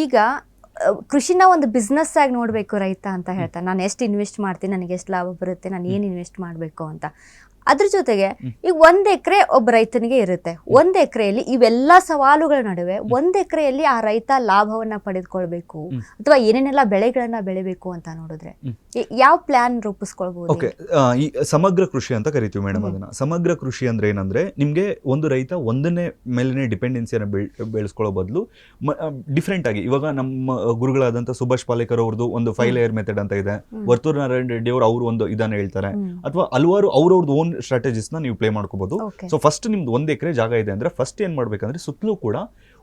ಈಗ ಕೃಷಿನ ಒಂದು ಬಿಸ್ನೆಸ್ ಆಗಿ ನೋಡಬೇಕು ರೈತ ಅಂತ ಹೇಳ್ತಾರೆ. ನಾನು ಎಷ್ಟು ಇನ್ವೆಸ್ಟ್ ಮಾಡ್ತೀನಿ, ನನಗೆ ಎಷ್ಟು ಲಾಭ ಬರುತ್ತೆ, ನಾನು ಏನು ಇನ್ವೆಸ್ಟ್ ಮಾಡಬೇಕು ಅಂತ. ಅದ್ರ ಜೊತೆಗೆ ಈಗ 1 ಎಕರೆ ಒಬ್ಬ ರೈತನಿಗೆ ಇರುತ್ತೆ. 1 ಎಕರೆಯಲ್ಲಿ ಇವೆಲ್ಲ ಸವಾಲುಗಳ ನಡುವೆ 1 ಎಕರೆಯಲ್ಲಿ ಆ ರೈತ ಲಾಭವನ್ನ ಪಡೆದುಕೊಳ್ಬೇಕು ಅಥವಾ ಏನೇನೆಲ್ಲ ಬೆಳೆಗಳನ್ನ ಬೆಳಿಬೇಕು ಅಂತ ನೋಡಿದ್ರೆ ಯಾವ ಪ್ಲಾನ್ ರೂಪಿಸ್ಕೊಳ್ಬಹುದು? ಓಕೆ, ಈ ಸಮಗ್ರ ಕೃಷಿ ಅಂತ ಕರಿತೀವಿ ಮೇಡಮ್ ಅದನ್ನ. ಸಮಗ್ರ ಕೃಷಿ ಅಂದ್ರೆ ಏನಂದ್ರೆ ನಿಮ್ಗೆ ಒಂದು ರೈತ ಒಂದನೇ ಮೇಲಿನ ಡಿಪೆಂಡೆನ್ಸಿಯನ್ನು ಬೆಳೆಸ್ಕೊಳ್ಳೋ ಬದಲು ಡಿಫ್ರೆಂಟ್ ಆಗಿ, ಇವಾಗ ನಮ್ಮ ಗುರುಗಳಾದಂಥ ಸುಭಾಷ್ ಪಾಲೇಕರ್ ಅವ್ರದ್ದು ಒಂದು 5 ಲೇಯರ್ ಮೆಥಡ್ ಅಂತ ಇದೆ. ವರ್ತೂರ್ ನಾರಾಯಣ ರೆಡ್ಡಿ ಅವರು ಒಂದು ಇದನ್ನ ಹೇಳ್ತಾರೆ, ಅಥವಾ ಹಲವಾರು ಅವ್ರವ್ರದ್ದು ಓನ್ ಸ್ಟ್ರಾಟಜೀಸ್ ನ ನೀವು ಪ್ಲೇ ಮಾಡ್ಕೋಬಹುದು. ಸೊ ಫಸ್ಟ್ ನಿಮ್ದು 1 ಎಕರೆ ಜಾಗ ಇದೆ ಅಂದ್ರೆ ಫಸ್ಟ್ ಏನ್ ಮಾಡ್ಬೇಕಂದ್ರೆ ಸುತ್ತಲೂ ಕೂಡ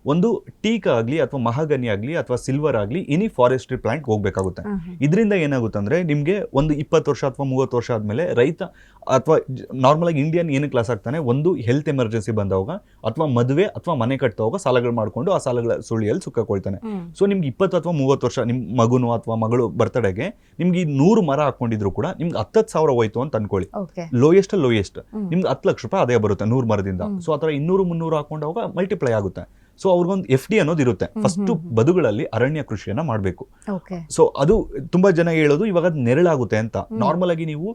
ಒಂದು ಟೀಕ್ ಆಗ್ಲಿ ಅಥವಾ ಮಹಾಗನಿ ಆಗ್ಲಿ ಅಥವಾ ಸಿಲ್ವರ್ ಆಗ್ಲಿ ಎನಿ ಫಾರೆಸ್ಟ್ರಿ ಪ್ಲಾಂಟ್ ಹೋಗ್ಬೇಕಾಗುತ್ತೆ. ಇದರಿಂದ ಏನಾಗುತ್ತೆ ಅಂದ್ರೆ ನಿಮ್ಗೆ ಒಂದು 20 ವರ್ಷ ಅಥವಾ 30 ವರ್ಷ ಆದ್ಮೇಲೆ ರೈತ ಅಥವಾ ನಾರ್ಮಲ್ ಆಗಿ ಇಂಡಿಯನ್ ಏನು ಕ್ಲಾಸ್ ಆಗ್ತಾನೆ, ಒಂದು ಹೆಲ್ತ್ ಎಮರ್ಜೆನ್ಸಿ ಬಂದವಾಗ ಅಥವಾ ಮದುವೆ ಅಥವಾ ಮನೆ ಕಟ್ತವಾಗ ಸಾಲಗಳು ಮಾಡ್ಕೊಂಡು ಆ ಸಾಲಗಳ ಸುಳಿಯಲ್ಲಿ ಸುಕ್ಕಾಕೊಳ್ತಾನೆ. ಸೊ ನಿಮ್ಗೆ 20 ಅಥವಾ 30 ವರ್ಷ ನಿಮ್ ಮಗುನು ಅಥವಾ ಮಗಳು ಬರ್ತಡೆಗೆ ನಿಮ್ಗೆ 100 ಮರ ಹಾಕೊಂಡಿದ್ರು ಕೂಡ ನಿಮ್ಗೆ 10,000 ಹೋಯ್ತು ಅಂತ ಅನ್ಕೊಳ್ಳಿ. ಲೋಯೆಸ್ಟ್ ನಿಮ್ಗೆ 10 ಲಕ್ಷ ರೂಪಾಯಿ ಆದಾಯ ಬರುತ್ತೆ 100 ಮರದಿಂದ. ಸೊ ಆ ಥರ 200-300 ಹಾಕೊಂಡಾಗ ಮಲ್ಟಿಪ್ಲೈ ಆಗುತ್ತೆ. ಸೊ ಅವ್ರಿಗೊಂದು FD ಅನ್ನೋದು ಇರುತ್ತೆ. ಫಸ್ಟ್ ಬದುಗಳಲ್ಲಿ ಅರಣ್ಯ ಕೃಷಿಯನ್ನ ಮಾಡಬೇಕು. ಸೊ ಅದು ತುಂಬಾ ಜನ ಹೇಳೋದು ಇವಾಗ ನೆರಳಾಗುತ್ತೆ ಅಂತ. ನಾರ್ಮಲ್ ಆಗಿ ನೀವು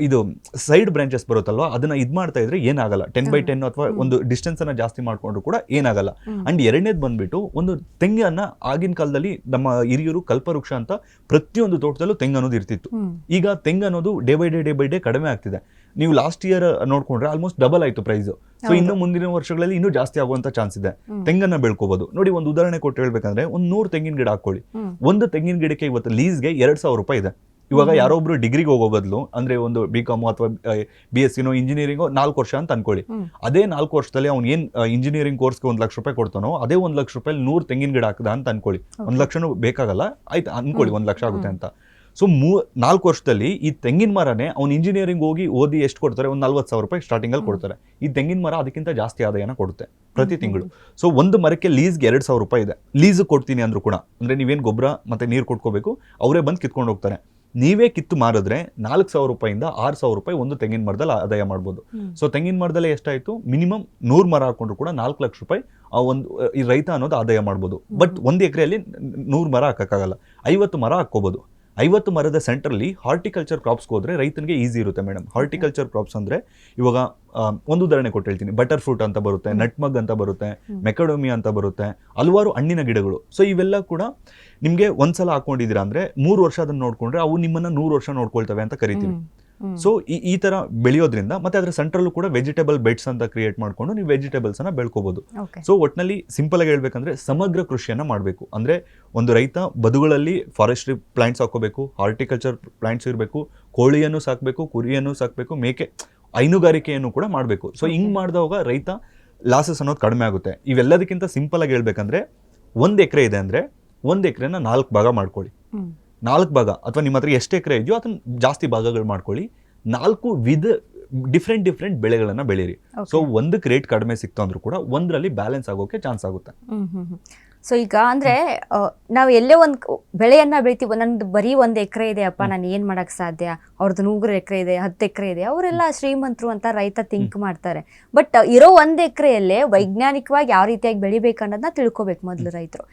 ಇದು ಸೈಡ್ ಬ್ರಾಂಚಸ್ ಬರುತ್ತಲ್ವಾ, ಅದನ್ನ ಮಾಡ್ತಾ ಇದ್ರೆ ಏನಾಗಲ್ಲ. 10x10 ಅಥವಾ ಒಂದು ಡಿಸ್ಟೆನ್ಸ್ ಅನ್ನ ಜಾಸ್ತಿ ಮಾಡ್ಕೊಂಡ್ರು ಕೂಡ ಏನಾಗಲ್ಲ. ಅಂಡ್ ಎರಡನೇದು ಬಂದ್ಬಿಟ್ಟು ಒಂದು ತೆಂಗನ್ನ ಆಗಿನ ಕಾಲದಲ್ಲಿ ನಮ್ಮ ಹಿರಿಯರು ಕಲ್ಪವೃಕ್ಷ ಅಂತ ಪ್ರತಿಯೊಂದು ತೋಟದಲ್ಲೂ ತೆಂಗು ಅನ್ನೋದು ಇರ್ತಿತ್ತು. ಈಗ ತೆಂಗು ಅನ್ನೋದು ಡೇ ಬೈ ಡೇ ಕಡಿಮೆ ಆಗ್ತಿದೆ. ನೀವು ಲಾಸ್ಟ್ ಇಯರ್ ನೋಡ್ಕೊಂಡ್ರೆ ಆಲ್ಮೋಸ್ಟ್ ಡಬಲ್ ಆಯ್ತು ಪ್ರೈಸ್. ಸೊ ಇನ್ನು ಮುಂದಿನ ವರ್ಷಗಳಲ್ಲಿ ಇನ್ನೂ ಜಾಸ್ತಿ ಆಗುವಂತ ಚಾನ್ಸ್ ಇದೆ. ತೆಂಗನ್ನ ಬೆಳ್ಕೋಬಹುದು. ನೋಡಿ, ಒಂದು ಉದಾಹರಣೆ ಕೊಟ್ಟು ಹೇಳ್ಬೇಕಂದ್ರೆ ಒಂದು 100 ತೆಂಗಿನ ಗಿಡ ಹಾಕೊಳ್ಳಿ. ಒಂದು ತೆಂಗಿನ ಗಿಡಕ್ಕೆ ಇವತ್ತು ಲೀಸ್ಗೆ 2,000 ರೂಪಾಯಿ ಇದೆ. ಇವಾಗ ಯಾರೊಬ್ರು ಡಿಗ್ರಿಗೆ ಹೋಗೋ ಬದಲು ಅಂದ್ರೆ ಒಂದು BCom ಅಥವಾ BSc ಇಂಜಿನಿಯರಿಂಗ್ 4 ವರ್ಷ ಅಂತ ಅನ್ಕೊಳ್ಳಿ. ಅದೇ 4 ವರ್ಷದಲ್ಲಿ ಅವ್ನು ಏನ್ ಇಂಜಿನಿಯರಿಂಗ್ ಕೋರ್ಸ್ಗೆ 1 ಲಕ್ಷ ರೂಪಾಯಿ ಕೊಡ್ತಾನೋ ಅದೇ 1 ಲಕ್ಷ ರೂಪಾಯಿ 100 ತೆಂಗಿನ ಗಿಡ ಹಾಕದ ಅಂತ ಅನ್ಕೊಳ್ಳಿ. 1 ಲಕ್ಷನೂ ಬೇಕಾಗಲ್ಲ, ಆಯ್ತು ಅನ್ಕೊಳ್ಳಿ 1 ಲಕ್ಷ ಆಗುತ್ತೆ ಅಂತ. ಸೊ 4 ವರ್ಷದಲ್ಲಿ ಈ ತೆಂಗಿನ ಮರನೇ ಅವ್ನು ಇಂಜಿನಿಯರಿಂಗ್ ಹೋಗಿ ಓದಿ ಎಷ್ಟು ಕೊಡ್ತಾರೆ, ಒಂದು 40,000 ರೂಪಾಯಿ ಸ್ಟಾರ್ಟಿಂಗ್ ಅಲ್ಲಿ ಕೊಡ್ತಾರೆ. ಈ ತೆಂಗಿನ ಮರ ಅದಕ್ಕಿಂತ ಜಾಸ್ತಿ ಆದಾಯನ ಕೊಡುತ್ತೆ ಪ್ರತಿ ತಿಂಗಳು. ಸೊ ಒಂದು ಮರಕ್ಕೆ ಲೀಸ್ಗೆ 2,000 ರೂಪಾಯಿ ಇದೆ. ಲೀಸ್ ಕೊಡ್ತೀನಿ ಅಂದ್ರೂ ಕೂಡ ಅಂದ್ರೆ ನೀವೇನ್ ಗೊಬ್ಬರ ಮತ್ತೆ ನೀರು ಕೊಟ್ಕೋಬೇಕು, ಅವರೇ ಬಂದು ಕಿತ್ಕೊಂಡು ಹೋಗ್ತಾರೆ. ನೀವೇ ಕಿತ್ತು ಮಾರಿದ್ರೆ 4,000 ರೂಪಾಯಿಂದ 6,000 ರೂಪಾಯಿ ಒಂದು ತೆಂಗಿನ ಮರದಲ್ಲಿ ಆದಾಯ ಮಾಡ್ಬೋದು. ಸೊ ತೆಂಗಿನ ಮರದಲ್ಲೇ ಎಷ್ಟಾಯ್ತು, ಮಿನಿಮಮ್ 100 ಮರ ಹಾಕೊಂಡ್ರು ಕೂಡ 4 ಲಕ್ಷ ರೂಪಾಯಿ ಆ ಒಂದು ಈ ರೈತ ಅನ್ನೋದು ಆದಾಯ ಮಾಡ್ಬೋದು. ಬಟ್ 1 ಎಕರೆಯಲ್ಲಿ 100 ಮರ ಹಾಕಕ್ಕಾಗಲ್ಲ, 50 ಮರ ಹಾಕೋಬಹುದು. 50 ಮರದ ಸೆಂಟ್ರಲ್ಲಿ ಹಾರ್ಟಿಕಲ್ಚರ್ ಕ್ರಾಪ್ಸ್ಗೆ ಹೋದ್ರೆ ರೈತನಿಗೆ ಈಸಿ ಇರುತ್ತೆ ಮೇಡಮ್. ಹಾರ್ಟಿಕಲ್ಚರ್ ಕ್ರಾಪ್ಸ್ ಅಂದ್ರೆ ಇವಾಗ ಒಂದು ಉದಾಹರಣೆ ಕೊಟ್ಟು ಹೇಳ್ತೀನಿ. ಬಟರ್ ಫ್ರೂಟ್ ಅಂತ ಬರುತ್ತೆ, ನಟ್ಮಗ್ ಅಂತ ಬರುತ್ತೆ, ಮೆಕಡೋಮಿಯಾ ಅಂತ ಬರುತ್ತೆ, ಹಲವಾರು ಹಣ್ಣಿನ ಗಿಡಗಳು. ಸೊ ಇವೆಲ್ಲ ಕೂಡ ನಿಮ್ಗೆ ಒಂದ್ಸಲ ಹಾಕೊಂಡಿದ್ದೀರಾ ಅಂದ್ರೆ 3 ವರ್ಷ ಅದನ್ನ ನೋಡ್ಕೊಂಡ್ರೆ ಅವು ನಿಮ್ಮನ್ನ 100 ವರ್ಷ ನೋಡ್ಕೊಳ್ತವೆ ಅಂತ ಕರಿತೀವಿ. ಸೊ ಈ ತರ ಬೆಳೆಯೋದ್ರಿಂದ ಮತ್ತೆ ಅದ್ರ ಸೆಂಟ್ರಲ್ಲೂ ಕೂಡ ವೆಜಿಟೇಬಲ್ ಬೆಡ್ಸ್ ಅಂತ ಕ್ರಿಯೇಟ್ ಮಾಡ್ಕೊಂಡು ನೀವು ವೆಜಿಟೇಬಲ್ಸ್ ಅನ್ನ ಬೆಳ್ಕೋಬಹುದು. ಸೊ ಒಟ್ನಲ್ಲಿ ಸಿಂಪಲ್ ಆಗಿ ಹೇಳ್ಬೇಕಂದ್ರೆ ಸಮಗ್ರ ಕೃಷಿಯನ್ನ ಮಾಡಬೇಕು. ಅಂದ್ರೆ ಒಂದು ರೈತ ಬದುಗಳಲ್ಲಿ ಫಾರೆಸ್ಟ್ರಿ ಪ್ಲಾಂಟ್ಸ್ ಹಾಕೋಬೇಕು, ಹಾರ್ಟಿಕಲ್ಚರ್ ಪ್ಲಾಂಟ್ಸ್ ಇರಬೇಕು, ಕೋಳಿಯನ್ನು ಸಾಕಬೇಕು, ಕುರಿಯನ್ನು ಸಾಕಬೇಕು, ಮೇಕೆ ಹೈನುಗಾರಿಕೆಯನ್ನು ಕೂಡ ಮಾಡಬೇಕು. ಸೊ ಹಿಂಗ್ ಮಾಡಿದವಾಗ ರೈತ ಲಾಸಸ್ ಅನ್ನೋದು ಕಡಿಮೆ ಆಗುತ್ತೆ. ಇವೆಲ್ಲದಕ್ಕಿಂತ ಸಿಂಪಲ್ ಆಗಿ ಹೇಳ್ಬೇಕಂದ್ರೆ 1 ಎಕರೆ ಇದೆ ಅಂದ್ರೆ 1 ಎಕರೆನ 4 ಭಾಗ ಮಾಡ್ಕೊಳ್ಳಿ. 4 ಭಾಗ ಅಥವಾ ನಿಮ್ಮ ಹತ್ರ ಎಷ್ಟು ಎಕರೆ ಇದೆಯೋ ಅದನ್ನ ಜಾಸ್ತಿ ಭಾಗಗಳು ಮಾಡ್ಕೊಳ್ಳಿ. 4 ಡಿಫ್ರೆಂಟ್ ಬೆಳೆಗಳನ್ನ ಬೆಳೀರಿ. ಸೊ ಒಂದಕ್ಕೆ ರೇಟ್ ಕಡಿಮೆ ಸಿಕ್ತು ಅಂದ್ರೂ ಕೂಡ ಒಂದರಲ್ಲಿ ಬ್ಯಾಲೆನ್ಸ್ ಆಗೋಕೆ ಚಾನ್ಸ್ ಆಗುತ್ತೆ. ಸೊ ಈಗ ಅಂದ್ರೆ ನಾವು ಎಲ್ಲೇ ಒಂದು ಬೆಳೆಯನ್ನ ಬೆಳಿತೀವಿ, ನಂದು ಬರೀ 1 ಎಕರೆ ಇದೆ ಅಪ್ಪ, ನಾನು ಏನ್ ಮಾಡಕ್ ಸಾಧ್ಯ, ಅವ್ರದ್ದು 100 ಎಕರೆ ಇದೆ, 10 ಎಕರೆ ಇದೆ, ಅವರೆಲ್ಲ ಶ್ರೀಮಂತರು ಅಂತ ರೈತ ಥಿಂಕ್ ಮಾಡ್ತಾರೆ. ಬಟ್ ಇರೋ 1 ಎಕರೆಯಲ್ಲೇ ವೈಜ್ಞಾನಿಕವಾಗಿ ಯಾವ ರೀತಿಯಾಗಿ ಬೆಳಿಬೇಕು ಅನ್ನೋದನ್ನ ತಿಳ್ಕೊಬೇಕು ಮೊದಲು ರೈತರು.